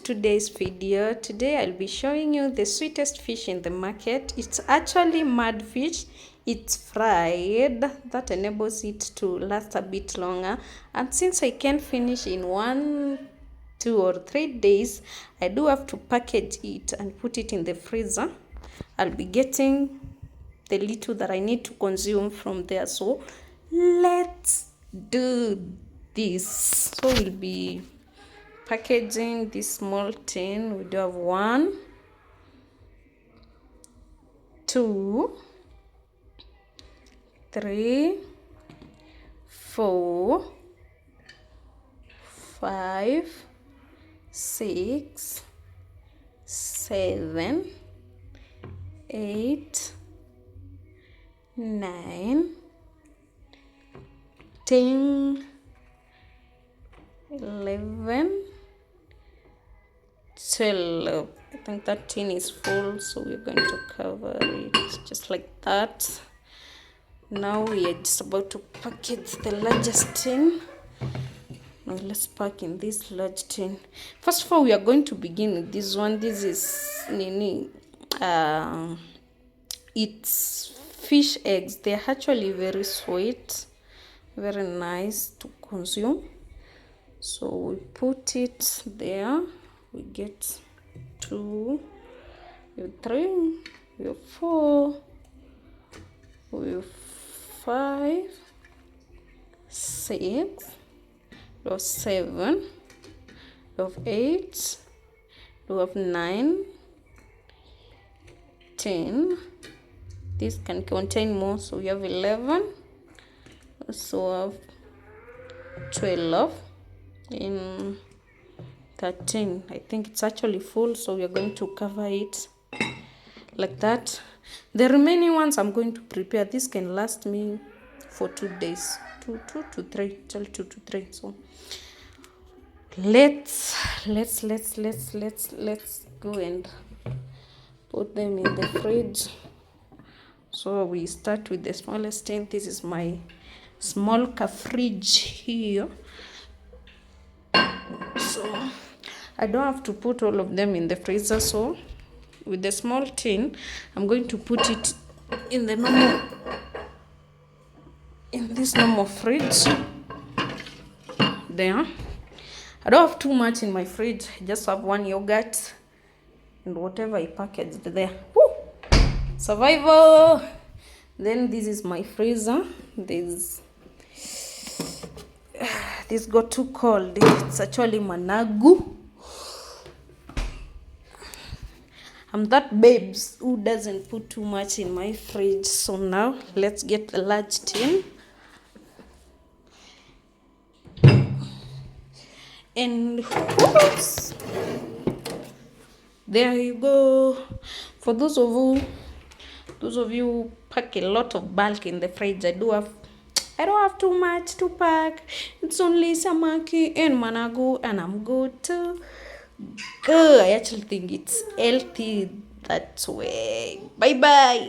today's video. Today I'll be showing you the sweetest fish in the market. It's actually mud fish. It's fried. That enables it to last a bit longer. And since I can't finish in 1, 2 or 3 days, I do have to package it and put it in the freezer. I'll be getting the little that I need to consume from there. So let's do this. So we'll be packaging this small tin. We do have 1, 2, 3, 4, 5, 6, 7, 8, 9, 10, 11, 12. I think that tin is full, so we're going to cover it just like that. Now we are just about to package the largest tin. Now let's pack in this large tin. First of all, we are going to begin with this one. This is it's fish eggs. They are actually very sweet, very nice to consume. So we put it there. We get 2, we have 3, we have 4, we have 5, 6, we have 7, we have 8, we have 9, 10. This can contain more, so we have 11. So we have 12 in 13. I think it's actually full, so we are going to cover it like that. The remaining ones I'm going to prepare. This can last me for 2 days, 2 to 3, till 2 to 3. So let's go and put them in the fridge. So we start with the smallest tin. This is my small fridge here. So I don't have to put all of them in the freezer. So with the small tin, I'm going to put it in the this normal fridge there. I don't have too much in my fridge. I just have 1 yogurt and whatever I packaged there. Woo! Survival. Then this is my freezer. This got too cold. It's actually Managu. I'm that babes who doesn't put too much in my fridge. So now let's get a large tin. And oops, there you go. For those of you who pack a lot of bulk in the fridge, I don't have too much to pack. It's only samaki and Managu, and I'm good to go. I actually think it's healthy that way. Bye bye.